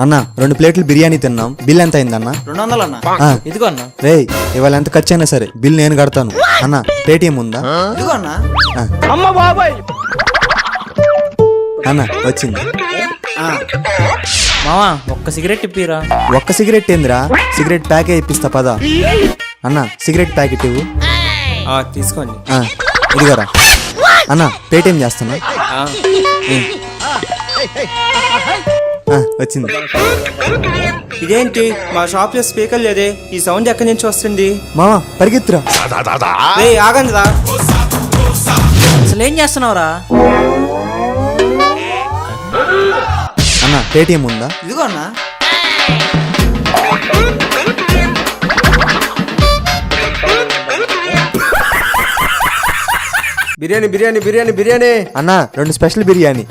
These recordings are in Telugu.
అన్న 2 ప్లేట్లు బిర్యానీ తిన్నాం. బిల్ ఎంత అయిందన్న? 200 అన్న. ఇదిగో అన్న. రే ఇవాళ ఎంత ఖర్చు అయినా సరే బిల్ నేను కడతాను. అన్న పేటిఎం ఉందా? ఇదిగో అన్న. అమ్మ బాబాయ్ అన్న వచ్చింది. మావా ఒక్క సిగరెట్ ఇప్పిరా. ఒక్క సిగరెట్ ఏందిరా? సిగరెట్ ప్యాకే ఇప్పిస్తా పదా. అన్న సిగరెట్ ప్యాకెట్ ఇవ్వు. తీసుకోండి. ఇదిగోరా అన్న పేటిఎం చేస్తున్నా. వచ్చింది. ఇదేంటి మా షాప్ లో స్పీకర్ లేదే, ఈ సౌండ్ ఎక్కడి నుంచి వస్తుంది? మామ పరిగెత్తురా. ఆగండి రా. అసలు ఏం చేస్తున్నావురా? అన్న పేటిఎం ఉందా? ఇదిగో అన్న. బిర్యానీ బిర్యానీ బిర్యానీ బిర్యానీ అన్న 2 స్పెషల్ బిర్యానీ.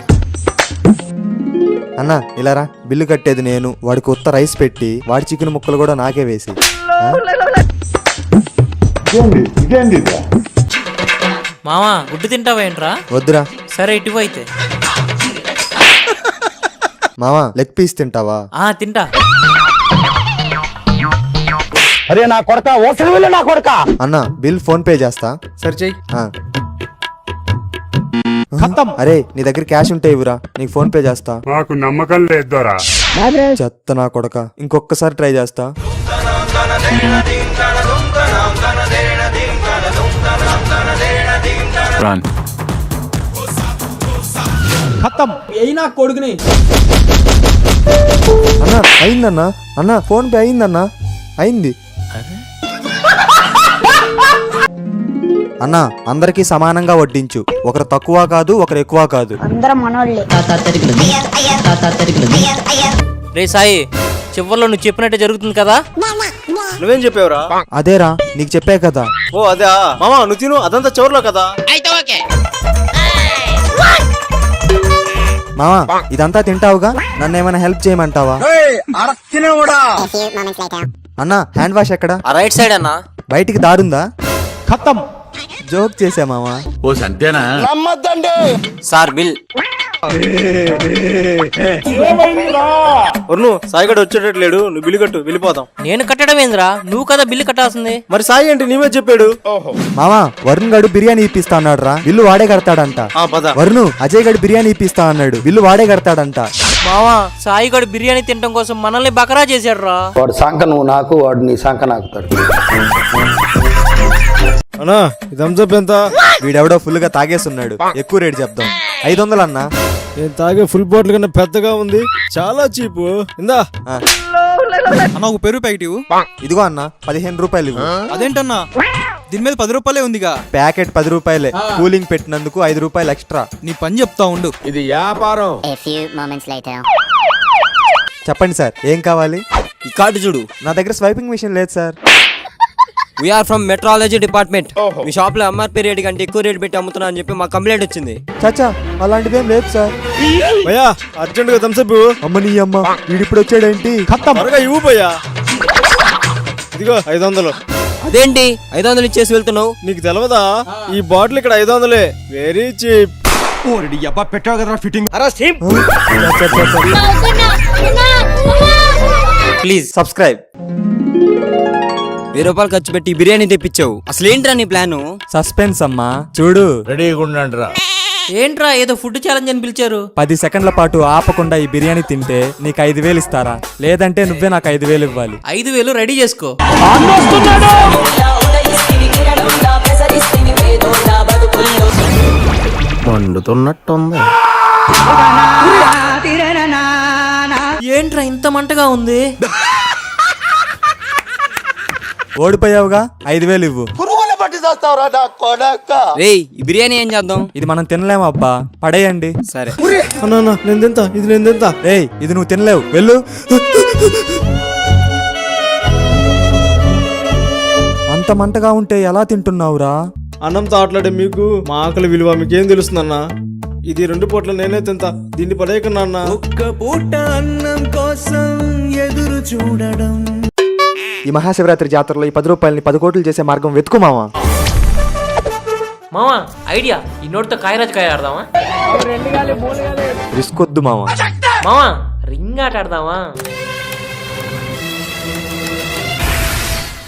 అన్న ఇలారా, బిల్లు కట్టేది నేను. వాడికి ఉత్త రైస్ పెట్టి వాడి చికెన్ ముక్కలు కూడా నాకే వేసి. మావా గుడ్డు తింటావేంట్రా? వద్దురా. సరే ఇటు అయితే. మావా లెగ్ పీస్ తింటావా? తింటా. అరే నా కొడక ఓసలి వెళ్ళి నా కొడక. అన్న బిల్ ఫోన్ పే చేస్తా. సరే చెయ్యి. అరే నీ దగ్గర క్యాష్ ఉంటే ఇవ్వరా, నీకు ఫోన్ పే చేస్తా. మాకు నమ్మకం లేదోరా. చెత్త నా కొడక, ఇంకొకసారి ట్రై చేస్తా. అయినా కొడుకుని. అన్న అయిందన్న. అన్న ఫోన్ పే అయిందన్న. అయింది. అన్న అందరికి సమానంగా వడ్డించు. ఒకరు తక్కువ కాదు, ఒకరు ఎక్కువ కాదు. అందరం మనోళ్ళే. రే సాయి, చివర్లో నువ్వు చెప్పినట్టే జరుగుతుంది కదా? నువ్వేం చెప్పావురా? అదేరా నీకు చెప్పే కదా. ఓ అదే మామా, నువ్వు తిను, అదంతా చివర్లో కదా. మావా ఇదంతా తింటావుగా, నన్ను ఏమైనా హెల్ప్ చేయమంటావా? అన్న హ్యాండ్ వాష్ ఎక్కడ? రైట్ సైడ్ అన్నా. బయటికి దారుందా? జోక్ చేసా మావా. ఓ సంతేనా? Sir bill. సాయిగడ వచ్చేటట్లేడు, నువ్వు బిల్లు కట్టు, వెళ్ళిపోతాం. నేను కట్టడం ఏందిరా? నువ్వు కదా బిల్లు కట్టాల్సింది. మరి సాయి అంటే నీవే చెప్పాడు. మావా వరుణ్ గడు బిర్యానీ ఇప్పిస్తా అన్నాడు రా, బిల్లు వాడే కడతాడంట. పద. వరుణ్ అజయ్ గడు బిర్యానీ ఇప్పిస్తా అన్నాడు, బిల్లు వాడే కడతాడంట. మావా సాయి గడు బిర్యానీ తినడం కోసం మనల్ని బకరా చేశాడు రా. వాడు సంక నువ్వు నాకు, వాడు నీ సంక నాకుతాడు. అన్నా థమ్స్అప్ ఎంత? వీడెవడో ఫుల్ గా తాగేస్తున్నాడు, ఎక్కువ రేటు చెప్దాం. 500 అన్నా. నేను తాగే ఫుల్ బాటిల్ కన్నా పెద్దగా ఉంది, చాలా చీపు. ఇందా అన్న ఒక పెరుగు ప్యాకెట్ ఇవ్వు. ఇదిగో అన్న 15 రూపాయలు ఇవ్వు. అదేంటన్నా దీని మీద 10 రూపాయలే ఉందిగా. ప్యాకెట్ 10 రూపాయలే, కూలింగ్ పెట్టినందుకు 5 రూపాయలు ఎక్స్ట్రా. నీ పని చెప్తా ఉండు. ఇది వ్యాపారం. చెప్పండి సార్ ఏం కావాలి? ఈ కార్డు చూడు. నా దగ్గర స్వైపింగ్ మిషన్ లేదు sir. We are from metrology department. మీ షాప్ లో ఎంఆర్పీ రేట్ కంటే ఎక్కువ రేట్ పెట్టి అమ్ముతున్నా అని చెప్పి మాకు కంప్లైంట్ వచ్చింది. చచ్చా అలాంటిదేం లేదు సార్. భయ్యా అర్జెంట్ గా థమ్స్అప్. అమ్మ నీ అమ్మ, వీడిప్పుడు వచ్చాడేంటి? త్వరగా ఇవ్వు భయ్యా. ఇదిగో 500. అదేంటి 500 ఇచ్చేసి వెళ్తున్నావు? నీకు తెలవదా, ఈ బాటిల్ ఇక్కడ 500. Very cheap. పెట్టావు కదరా ఫిట్టింగ్. Please subscribe. 1000 రూపాయలు ఖర్చు పెట్టి బిర్యానీ తెప్పించావు. అసలు ఏంట్రా నీ ప్లాను? సస్పెన్స్ అమ్మా, చూడు. రెడీగా ఉండండిరా. ఏంట్రా ఏదో ఫుడ్ ఛాలెంజ్ అని పిలిచారు? 10 సెకండ్ల పాటు ఆపకుండా ఈ బిర్యానీ తింటే నీకు 5,000 ఇస్తారా, లేదంటే నువ్వే నాకు 5,000 ఇవ్వాలి. 5,000 రెడీ చేసుకో. మండుతున్నట్టుంది. ఏంట్రా ఇంత మంటగా ఉంది? ఓడిపోయావుగా, 5,000 ఇవ్వు. రేయ్ ఈ బిర్యానీ ఏం చేద్దాం? ఇది మనం తినలేము అబ్బా, పడేయండి. సరే. అన్నా నేను తింటా, ఇది నేను తింటా. ఏయ్ ఇది నువ్వు తినలేవు, వెళ్ళు. అంత మంటగా ఉంటే ఎలా తింటున్నావురా? అన్నంతో ఆటలాడే మీకు మా ఆకలి విలువ మీకేం తెలుస్తుందన్నా? ఇది 2 పూట్ల నేనే తింటా, దీన్ని పడేయకన్నా అన్నా. ఒక్క పూట అన్నం కోసం ఎదురు చూడడం. ఈ మహాశివరాత్రి జాతరలో ఈ 10 రూపాయలని 10 కోట్లు చేసే మార్గం వెతుకు మావా. మామా ఐడియా, ఈ నోటితో కాయరాజు కాయ ఆడదామా? రిస్క్ వద్దు మావా. మామా రింగ్ ఆట ఆడదామా?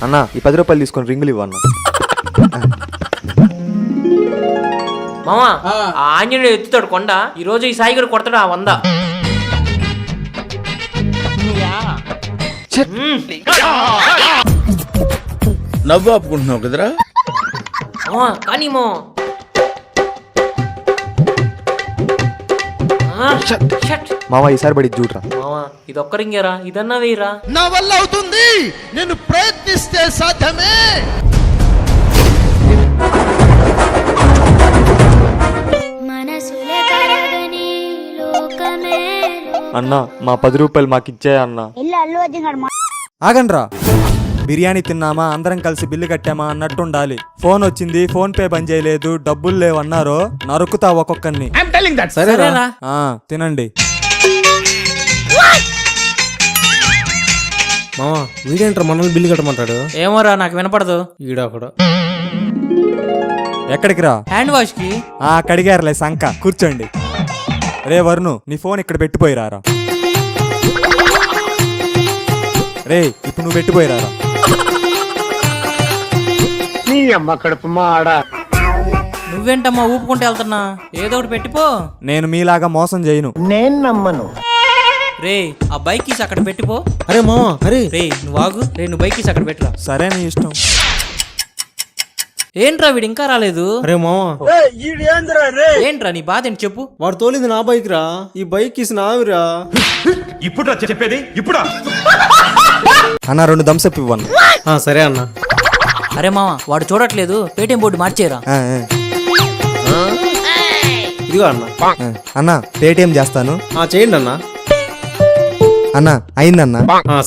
అన్న ఈ 10 రూపాయలు తీసుకొని రింగులు ఇవ్వన్న. మామా ఆ ఆంజనేయుడు ఎత్తుతాడు కొండ, ఈ రోజు ఈ సాయి కూడా కొడతాడు ఆ 100. నవ్వు ఆపుకుంటున్నావు కదరా? కానీ మామ ఈసారి బడి చూడరా. మామా ఇది ఒక్క రింగేరా, ఇదన్నా వేయరా. నా వల్ల అవుతుంది, నేను ప్రయత్నిస్తే సాధ్యమే. అన్న మా 10 రూపాయలు మాకు ఇచ్చే అన్న. ఆగండ్రా, బిర్యానీ తిన్నామా అందరం కలిసి బిల్లు కట్టామా అన్నట్టు ఉండాలి. ఫోన్ వచ్చింది, ఫోన్ పే బంద్ చేయలేదు, డబ్బులు లేవన్నారో నరుకుతా ఒక్కొక్కరిని. సరేరా తినండి. మామా వీడేంట్రా మనల్ని బిల్లు కట్టమంటాడు? ఏమోరా నాకు వినపడదు. ఈడొకడు. ఎక్కడికి రా? హ్యాండ్ వాష్ కి. కడిగారులే సంక, కూర్చోండి. రే వరుణు నీ ఫోన్ ఇక్కడ పెట్టిపోయిరారా. రే ఇప్పుడు నువ్వు పెట్టిపోయిరారా. నీ అమ్మ కడుపు మాడ. నువ్వేంటమ్మా ఊపుకుంటూ వెళ్తున్నా? ఏదో ఒకటి పెట్టిపో. నేను మీలాగా మోసం చేయను. నేను నమ్మను. రే ఆ బైక్ తీసి అక్కడ పెట్టిపో. అరే మామా అరే. రే నువ్వు ఆగు. రే నువ్వు బైక్ తీసి అక్కడ పెట్టురా. సరే నీ ఇష్టం. ఏంట్రా వీడు ఇంకా రాలేదు? అరే మామా ఏంట్రా నీ బాధ ఏంటి చెప్పు. వాడు తోలింది నా బైక్ రా, ఈ బైక్ ఇసి నావిరా. ఇప్పుడు చెప్పేది ఇప్పుడు అన్న 2 థమ్స్అప్ ఇవ్వను. సరే అన్న. అరే మామ వాడు చూడట్లేదు, పేటిఎం బోర్డు మార్చేరా. ఇదిగో అన్న. అన్న పేటిఎం చేస్తాను. చేయండి అన్న. అన్న అయిందన్న.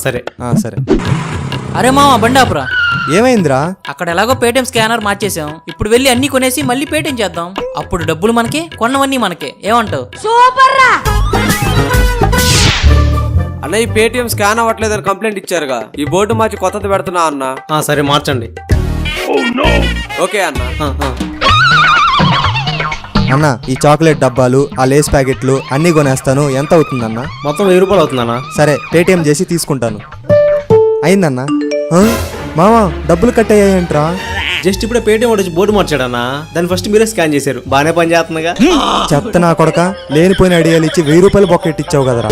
సరే సరే. అరే మామ బండాపురా. ఏమైందిరా? అక్కడ ఎలాగో పేటిఎం స్కానర్ మార్చేసాం, ఇప్పుడు వెళ్ళి అన్ని కొనేసి మళ్ళీ పేటిఎం చేద్దాం. అప్పుడు డబ్బులు మనకి, కొన్నవన్నీ మనకే. ఏమంటావు? అన్న ఈ పేటిఎం స్కాన్ అవ్వట్లేదని కంప్లైంట్ ఇచ్చారుగా, ఈ బోర్డు మార్చి కొత్తది పెడుతున్నా అన్న. సరే మార్చండి. ఓకే అన్న. అన్న ఈ చాక్లెట్ డబ్బాలు, ఆ లేస్ ప్యాకెట్లు అన్ని కొనేస్తాను. ఎంత అవుతుందన్న? మొత్తం 1000 రూపాయలు అవుతుందన్నా. సరే పేటిఎం చేసి తీసుకుంటాను. అయిందన్న. మామ డబ్బులు కట్టయ్యాయంట్రా. జస్ట్ ఇప్పుడే పేటిఎం వచ్చి బోర్డు మార్చాడన్నా, దాన్ని ఫస్ట్ మీరే స్కాన్ చేశారు. బాగానే పని చేస్తుందిగా. చెత్త నా కొడక, లేనిపోయిన ఐడియాలు ఇచ్చి 1000 రూపాయలు బొక్కెట్ ఇచ్చావు కదరా.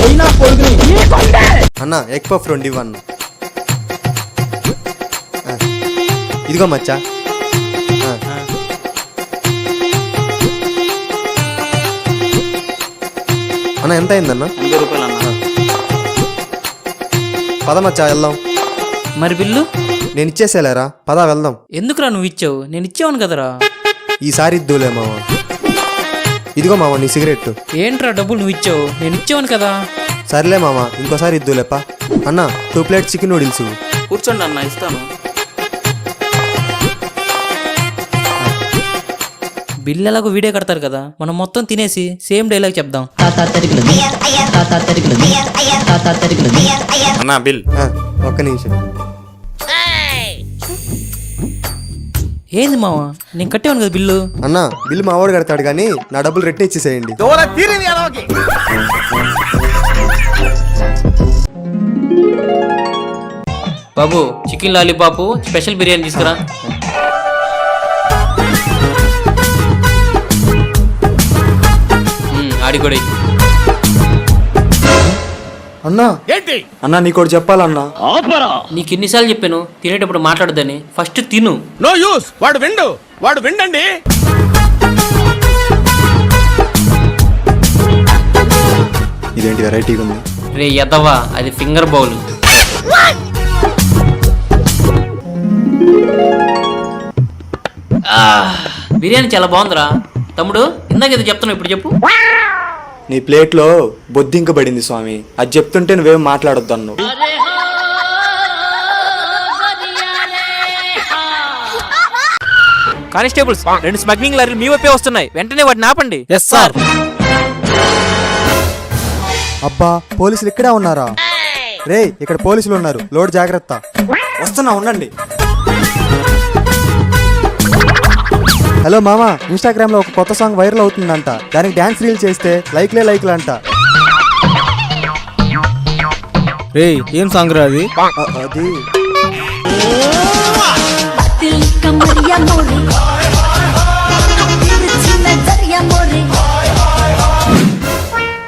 అన్న ఎగ్ పఫ్ 2 ఇవ్వన్న. ఇదిగో మచ్చా. అన్న ఎంత అయిందన్న? 100 రూపాయలు అన్న. పద మచ్చా వెళ్దాం. మరి బిల్లు నేను ఇచ్చేసేలేరా, పదా వెళ్దాం. ఎందుకురా నువ్వు ఇచ్చావు? నేను ఇచ్చావును కదరా. ఈసారి ఇద్దులే మామ. ఇదిగో మామ నీ సిగరెట్. ఏంట్రా డబ్బులు నువ్వు ఇచ్చావు? నేను ఇచ్చావును కదా. సర్లే మామ ఇంకోసారి ఇద్దులేపా. అన్న 2 ప్లేట్స్ చికెన్ నూడిల్స్. కూర్చోండి అన్న ఇస్తాను. బిల్లు ఎలాగో వీడియో కడతారు కదా, మనం మొత్తం తినేసి సేమ్ డైలాగ్ చెప్దాం. అన్నా బిల్. ఒక్క నిమిషం. ఏంది మావా నేను కట్టేవాను కదా బిల్లు. అన్న బిల్లు మా వాడు కడతాడు కానీ నా డబ్బులు రిటర్న్ ఇచ్చేసేయండి. బాబు చికెన్ లాలీపాప్ స్పెషల్ బిర్యానీ తీసుకురా. ఆడిగొడి. అన్నా ఏంటి? అన్నా నీకోటి చెప్పాలన్నా. నీకు ఎన్నిసార్లు చెప్పాను తినేటప్పుడు మాట్లాడదని? ఫస్ట్ తిను. No use. వాడు విండండి. ఇదేంటి వెరైటీగా ఉంది? రే ఎదవా అది ఫింగర్ బౌల్. బిర్యానీ చాలా బాగుందిరా తమ్ముడు. ఇందాక ఏదో చెప్తున్నావు, ఇప్పుడు చెప్పు. నీ ప్లేట్లో బొద్దింక పడింది స్వామి, అది చెప్తుంటే నువ్వేం మాట్లాడొద్దు అన్నావు. కానిస్టేబుల్స్ 2 స్మగ్లింగ్ లారీలు మీ వైపే వస్తున్నాయి, వెంటనే వాటిని ఆపండి. Yes sir. అబ్బా పోలీసులు ఇక్కడే ఉన్నారా? రే ఇక్కడ పోలీసులు ఉన్నారు, లోడ్ జాగ్రత్త. వస్తున్నా ఉండండి. హలో మామా, ఇన్స్టాగ్రామ్ లో ఒక కొత్త సాంగ్ వైరల్ అవుతుందంట, దానికి డాన్స్ రీల్ చేస్తే లైక్లే లైక్లు అంట. రేయ్ ఏం సాంగ్ రా అది? అది दिल कमरिया मोरे तिरछी नजरिया मोरे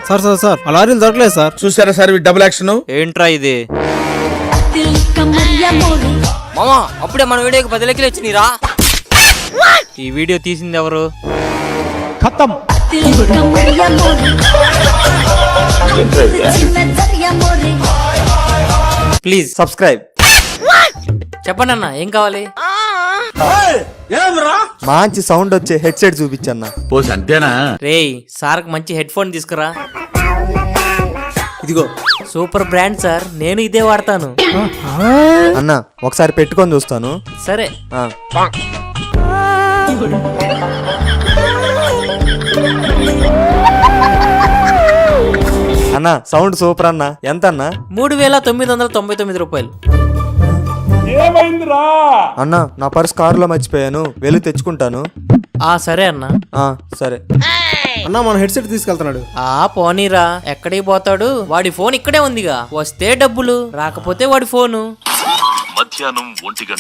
సార్ ఆ లారీలు దొరకలేదు సార్. చూసారా సార్ డబుల్ యాక్షన్. ఏంట్రా ఇది? दिल कमरिया मोरे మామా అప్పుడే మన వీడియోకి 10 లెక్కలు వచ్చినాయిరా. ఈ వీడియో తీసింది ఎవరు? दिल कमरिया मोरे तिरछी नजरिया मोरे ప్లీజ్ సబ్స్క్రైబ్. చెప్పండి అన్న, ఏం కావాలి? మంచి సౌండ్ వచ్చే హెడ్సెట్ చూపించన్నా. పోసి అంతేనా? రేయ్ సార్కి మంచి హెడ్ ఫోన్ తీసుకురా. ఇదిగో సూపర్ బ్రాండ్ సార్, నేను ఇదే వాడతాను. అన్న ఒకసారి పెట్టుకొని చూస్తాను. సరే. ఆ. అన్న సౌండ్ సూపర్ అన్న. ఎంత అన్న? 3999 రూపాయలు. అన్న నా పర్స్ కారులో మర్చిపోయాను, వెళ్ళి తెచ్చుకుంటాను. సరే అన్న. సరే అన్న మన హెడ్సెట్ తీసుకెళ్తున్నాడు. పోనీరా, ఎక్కడికి పోతాడు? వాడి ఫోన్ ఇక్కడే ఉందిగా. వస్తే డబ్బులు, రాకపోతే వాడి ఫోను. మధ్యాహ్నం 1:30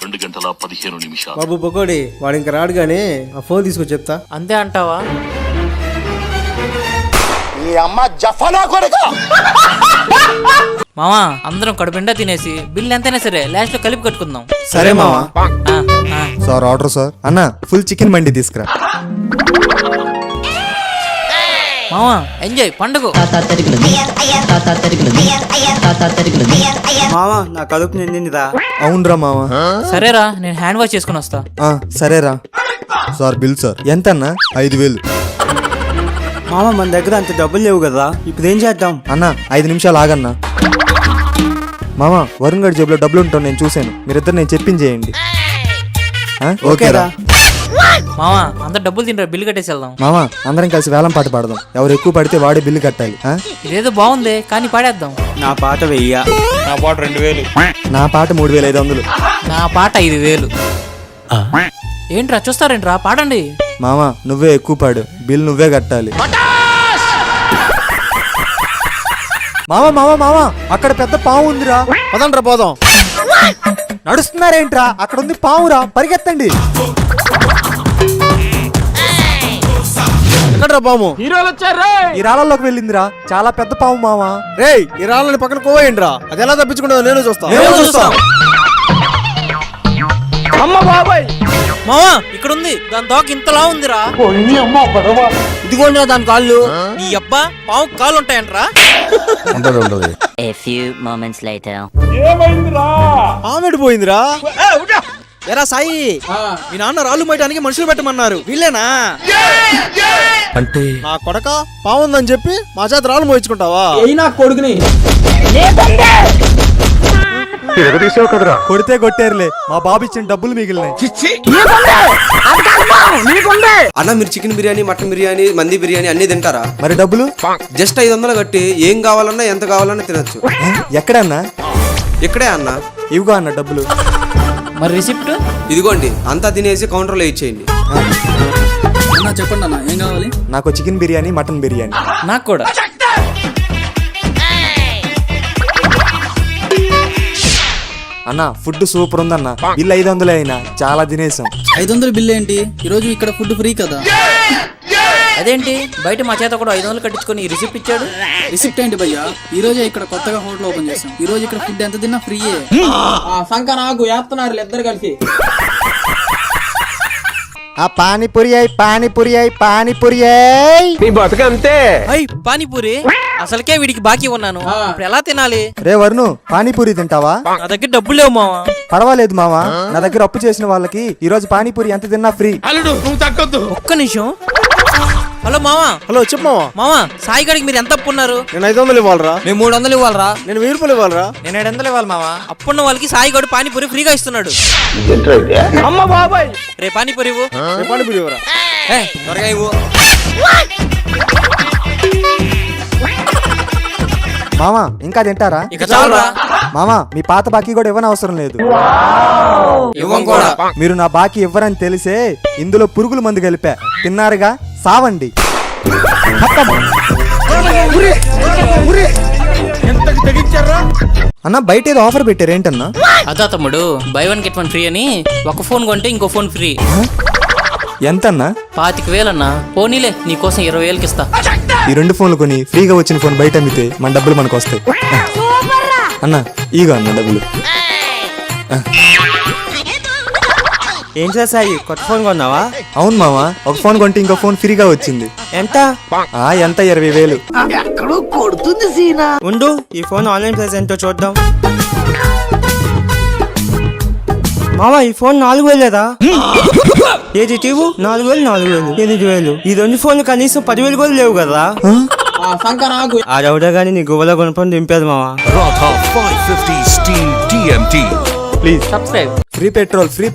2:15 బాబు బొకోడి వాడు ఇంకా రాడు గానీ ఆ ఫోన్ తీసుకొచ్చి చెప్తా. అంతే అంటావా? ఈ అమ్మ జఫనా కొడుకు. మామా అందరం కడుపుండా తినేసి బిల్ ఎంతైనా సరే లాస్ట్ లో కలిపి కట్టుకుందాం. సరే మావా. ఆ, ఆ. Sir order sir. అన్న ఫుల్ చికెన్ మండి తీసుకురా. మామా ఎంజాయ్ పండుగ. మామా నా కడుపు నిండిందిరా. అవునరా మావా. సరేరా, నేను హ్యాండ్ వాష్ చేసుకుని వస్తా. సరేరా. Sir bill sir. ఎంత అన్న? 5000. మామ మన దగ్గర అంత డబ్బులు లేవు కదా, ఇప్పుడు ఏం చేద్దాం? అన్న 5 నిమిషాలు ఆగన్నా. మామా వరుణ్ గడి జేబులో డబ్బులు ఉంటాను నేను చూశాను. మీరిద్దరు నేను చెప్పించేయండి. ఓకేరా మామా అంత డబ్బులు తింటారు, బిల్లు కట్టేసి వెళ్దాం. మామా అందరం కలిసి వేలం పాట పాడదాం. ఎవరు ఎక్కువ పడితే వాడే బిల్లు కట్టాలి. ఇదేదో బాగుంది కానీ పాడేద్దాం. నా పాట వెయ్య. నా పాట 2000. నా పాట 3500. నా పాట 5000. ఏంట్రా చూస్తారేంట్రా, పాడండి. మామా నువ్వే ఎక్కువ పాడు, బిల్ నువ్వే కట్టాలి. మామా మామా మామా అక్కడ పెద్ద పాము ఉందిరా. పదండ్రా పోదాం. నడుస్తున్నారేంట్రా? అక్కడ ఉంది పావురా, పరిగెత్తండి. ఎక్కడ్రా పాము? ఈ రాళ్ళలోకి వెళ్ళిందిరా, చాలా పెద్ద పాము మామా. రేయ్ ఈ రాళ్ళని పక్కన కోవేయండిరా. అది ఎలా తప్పించుకుంటుందో నేను చూస్తా. మామా ఇక్కడ ఉంది, దాని దోక ఇంతలా ఉందిరా. ఇదిగోండిరా దాని కాళ్ళు. నీ అబ్బా పావు కాళ్ళు ఉంటాయంట్రా. A few moments later ఆమె పోయిందిరా. ఎరా సాయి, మీ నాన్న రాళ్ళు మోయడానికి మనుషులు పెట్టమన్నారు, వీళ్ళేనా? అంటే నా కొడక పావుందని చెప్పి మా చేత రాళ్ళు మోయించుకుంటావా? కొడితే కొట్టారులే, మా బాబు ఇచ్చిన డబ్బులు మిగిలినాయి. అన్న మీరు చికెన్ బిర్యానీ, మటన్ బిర్యానీ, మంది బిర్యానీ అన్ని తింటారా? మరి డబ్బులు? జస్ట్ 500 కట్టి ఏం కావాలన్నా ఎంత కావాలన్నా తినొచ్చు. ఎక్కడన్నా? ఇక్కడే అన్న. ఇవిగో అన్న డబ్బులు. మరి రిసిప్ట్? ఇదిగోండి, అంతా తినేసి కౌంటర్లో ఇచ్చేయండి. చెప్పండి అన్న ఏం కావాలి? నాకు చికెన్ బిర్యానీ, మటన్ బిర్యానీ. నాకు కూడా. అన్న ఫుడ్ సూపర్ ఉందన్న. బిల్ 500 అయినా చాలా తినేసాం. 500 బిల్ ఏంటి? ఈరోజు ఇక్కడ ఫుడ్ ఫ్రీ కదా. అదేంటి బయట మా చేత కూడా 500 కట్టించుకొని ఈ రిసిప్ట్ ఇచ్చాడు? రిసిప్ట్ ఏంటి భయ్యా? ఈ రోజే ఇక్కడ కొత్తగా హోటల్ ఓపెన్ చేసాం. ఈ రోజు ఇక్కడ ఫుడ్ ఎంత తిన్నా ఫ్రీయే. సంక నాకు వేస్తున్నారు ఇద్దరు కలిసి. పానీపూరి అయి పానీపూరి అయి పానీపూరి అయి. నీ బతుకంతే. అయ్ పానీపూరి అసలుకే వీడికి బాకీ ఉన్నాను, ఇప్పుడు ఎలా తినాలి? రే వరుణు, పానీపూరి తింటావా? నా దగ్గర డబ్బులు లేవు మావా. పర్వాలేదు మావా, నా దగ్గర అప్పు చేసిన వాళ్ళకి ఈ రోజు పానీపూరి ఎంత తిన్నా ఫ్రీ. అల్లుడు నువ్వు తగ్గొద్దు. ఒక్క నిమిషం. హలో మావా. హలో చెప్పు మావా. మావా సాయి గడికి మీరు ఎంత అప్పు ఉన్నారు? నేను 500 ఇవ్వాలరా. మేము 300 ఇవ్వాలరా. నేను 1000 రూపాయలు ఇవ్వాలరా. నేను 700 ఇవ్వాలి మావా. అప్పున్న వాళ్ళకి సాయి గడు పానీపూరి ఫ్రీగా ఇస్తున్నాడు. అమ్మ బాబాయ్, రే పానీపూరి ఇవ్వు. పానీపూరి ఇవ్వరా. త్వరగా ఇవ్వు. మామా ఇంకా తింటారా? ఇక చాలురా. మామా మీ పాత బాకీ కూడా ఇవ్వనవసరం లేదు. ఇవ్వం కూడా. మీరు నా బాకీ ఇవ్వరని తెలిసే ఇందులో పురుగుల మందు కలిపా. తిన్నారుగా, సావండి. అన్న బయట ఏదో ఆఫర్ పెట్టారు ఏంటన్నా? అదా తమ్ముడు, బై 1 get 1 ఫ్రీ అని ఒక ఫోన్ కొంటే ఇంకో ఫోన్ ఫ్రీ. ఎంతన్నా? 25,000 అన్నా. పోనీలే, నీకోసం 20,000కి ఇస్తా. ఈ 2 ఫోన్లు కొని ఫ్రీగా వచ్చిన ఫోన్ బయట అమ్మితే మన డబ్బులు మనకు వస్తాయి. అన్న ఈగో అన్న డబ్బులు. ఏం చేసాయి, కొత్త ఫోన్ కొన్నావా? అవును మావా, ఒక ఫోన్ కొంటే ఇంకో ఫోన్ ఫ్రీగా వచ్చింది. ఎంత? ఎంత 20,000. ఉండు, ఈ ఫోన్ ఆన్లైన్ ప్రైస్ ఎంతో చూద్దాం. మావా, ఈ ఫోన్ 4,000 ఏది తీవు? 4,000 8,000. ఈ 2 ఫోన్లు కనీసం 10,000 కూడా లేవు కదా. సంక నాకు ఆ రౌడా గానీ నీ గువ్వలో కొనుక్కొని దింపేది మావా. Radha 550 steel TMT. Please subscribe. Free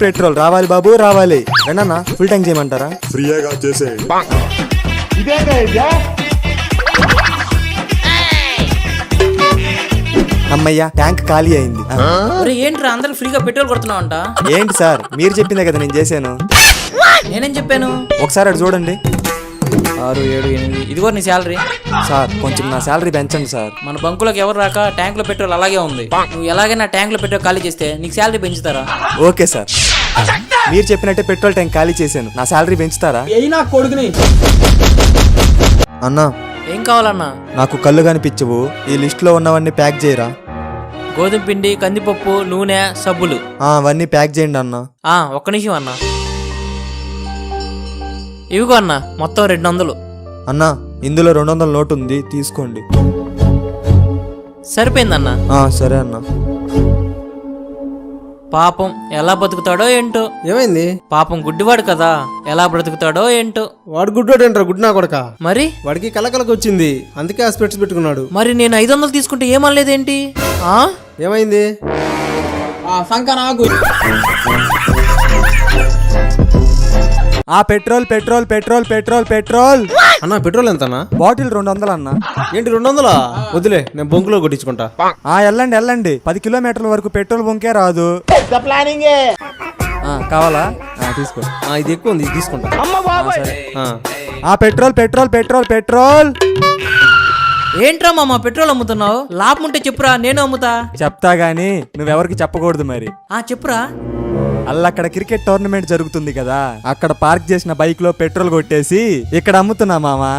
petrol రావాలి బాబు, రావాలి. రండన్నా, ఫుల్ ట్యాంక్ చేయమంటారా? ఫ్రీగా చేసే. అమ్మయ్యా, ట్యాంక్ ఖాళీ అయింది. ఏంట్రా అందరూ ఫ్రీగా పెట్రోల్ కొడుతున్నావంట? ఏంటి సార్, మీరు చెప్పిందే కదా నేను చేశాను. నేనేం చెప్పాను? ఒకసారి అటు చూడండి. 6, 7, 8. ఇదిగో నీ శాలరీ. సార్ కొంచెం నా శాలరీ పెంచండి సార్. మన బంకులోకి ఎవరు రాక ట్యాంక్ లో పెట్రోల్ అలాగే ఉంది. నువ్వు ఎలాగైనా ట్యాంక్ లో పెట్రోల్ ఖాళీ చేస్తే నీకు శాలరీ పెంచుతారా? ఓకే సార్, మీరు చెప్పినట్టే పెట్రోల్ ట్యాంక్ ఖాళీ చేశాను. నా శాలరీ పెంచుతారా? నా కొడుకుని అన్నా, ఏం కావాలన్నా? నాకు కళ్ళు కనిపించవు, ఈ లిస్ట్ లో ఉన్నవన్నీ ప్యాక్ చేయరా? గోధుమ పిండి, కందిపప్పు, నూనె, సబ్బులు. అవన్నీ ప్యాక్ చేయండి అన్నా. ఒక్క నిమిషం అన్నా. ఇవిగో అన్నా, మొత్తం 200. అన్నా, ఇందులో 200 నోటు ఉంది, తీసుకోండి. సరిపోయిందన్నా. సరే అన్నా. పాపం ఎలా బతుకుతాడో ఏంటో. ఏమైంది? పాపం గుడ్డివాడు కదా, ఎలా బ్రతుకుతాడో ఏంటో. వాడు గుడ్డోడు ఏంట్రా, గుడ్డు నా కొడక. మరి వాడికి కలకలకు వచ్చింది, అందుకే ఆ స్పెట్స్ పెట్టుకున్నాడు. మరి నేను 500 తీసుకుంటే ఏమనలేదేంటి? ఏమైంది? సంక నాకు పెట్రోల్ అన్నా, పెట్రోల్ ఎంతనా? బాటిల్ 200 అన్నా. ఏంటి 200? వదిలే, నేను బొంకులో కొట్టించుకుంటా. వెళ్ళండి. 10 కిలోమీటర్ల వరకు పెట్రోల్ బొంకే రాదు. కావాలా? తీసుకో. ఇది ఎక్కువ ఉంది, ఇది తీసుకుంటా. పెట్రోల్. ఏంట్రా మామ పెట్రోల్ అమ్ముతున్నావు? లాభం ఉంటే చెప్పురా, నేను అమ్ముతా. చెప్తా గానీ నువ్వెవరికి చెప్పకూడదు మరి. చెప్పురా. అక్కడ క్రికెట్ టోర్నమెంట్ జరుగుతుంది కదా, అక్కడ పార్క్ చేసిన బైక్ లో పెట్రోల్ కొట్టేసి ఇక్కడ అమ్ముతున్నా మామా.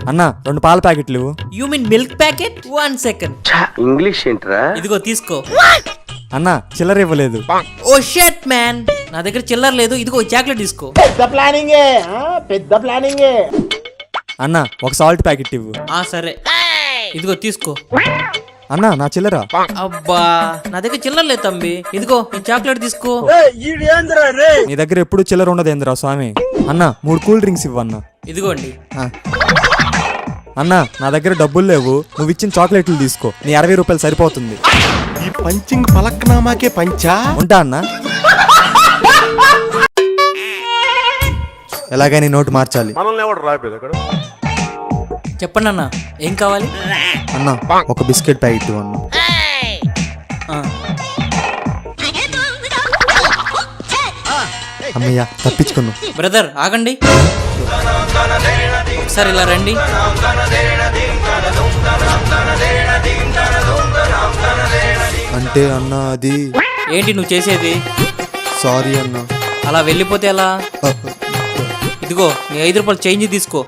అన్నా, 2 పాల ప్యాకెట్లు. You mean milk packet? 1 second. English ఏంట్రా? ఇదిగో తీసుకో. అన్నా, చిల్లర ఇవ్వలేదు. ఓ షట్ మ్యాన్, నా దగ్గర చిల్లర లేదు. ఇదిగో చాక్లెట్ తీసుకో. పెద్ద ప్లానింగే. అన్నా, ఒక సాల్ట్ ప్యాకెట్ ఇవ్వు. సరే, ఇదిగో తీసుకో. అన్నా, నా చిల్లర. అబ్బా, నా దగ్గర చిల్లర లేదు తమ్మి. ఇదిగో ఈ చాక్లెట్ తీసుకో. నీ దగ్గర ఎప్పుడు చిల్లర ఉండదేంద్రా స్వామి. అన్నా, 3 కూల్ డ్రింక్స్ ఇవ్వన్నా. ఇదిగోండి. అన్నా, నా దగ్గర డబ్బులు లేవు, నువ్వు ఇచ్చిన చాక్లెట్లు తీసుకో. నీ 60 రూపాయలు సరిపోతుంది. ఈ పంచింగ్ పలక్నామాకే పంచా. ఉంటా అన్నా. ఎలాగైనా నోటు మార్చాలి. చెప్పండి అన్న, ఏం కావాలి? అన్నా, ఒక బిస్కెట్ ప్యాకెట్ అన్నా. అమ్మయ్యా, తప్పించుకున్నాం. బ్రదర్ ఆగండి, ఒకసారి ఇలా రండి. అంటే అన్నా, అది ఏంటి నువ్వు చేసేది? సారీ అన్నా. అలా వెళ్ళిపోతే ఎలా? ఇదిగో నీ 5 రూపాయలు చేంజ్ తీసుకో.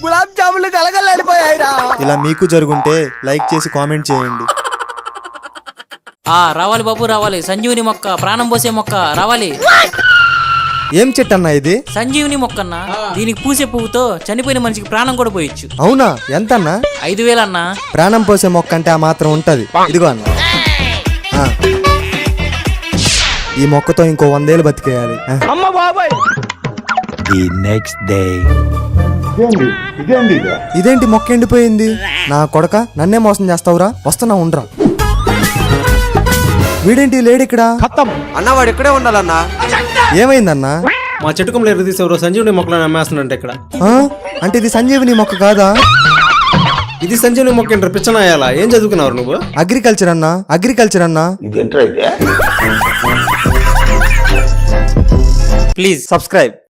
గులాబ్ జాములు కలగలేడిపోయాయిరా. ఇలా మీకు జరుగుంటే లైక్ చేసి కామెంట్ చేయండి. రావాలి బాబు, రావాలి. సంజీవుని మొక్క, ప్రాణం పోసే మొక్క రావాలి. ఏం చెట్టు అన్నా ఇది? సంజీవుని మొక్కన్నా. దీనికి పూసే పువ్వుతో చనిపోయిన మనిషికి ప్రాణం కూడా పోయొచ్చు. అవునా? ఎంత అన్నా? 5,000 అన్నా. ప్రాణం పోసే మొక్క అంటే ఆ మాత్రం ఉంటది. ఇదిగో అన్న, ఈ మొక్కతో ఇంకో 100 ఏళ్ళు బతికేయాలి. ఇదేంటి మొక్క ఎండిపోయింది? నా కొడక, నన్నే మోసం చేస్తావురా. వస్తున్నా, ఉండరా. వీడేంటి లేడిక్కడ? అన్నా, వాడు ఇక్కడే ఉండాలన్నా. ఏమైందన్నా? మా చెట్టుకంలో ఎరుగు తీసేవారు సంజీవుని మొక్కలను అమ్మేస్తున్నంటే ఇక్కడ. అంటే ఇది సంజీవుని మొక్క కాదా? ఇది సంజీవుని మొక్క ఏంటారు, పిచ్చనాయాలా? ఏం చదువుకున్నావు నువ్వు? అగ్రికల్చర్ అన్నా. Please subscribe.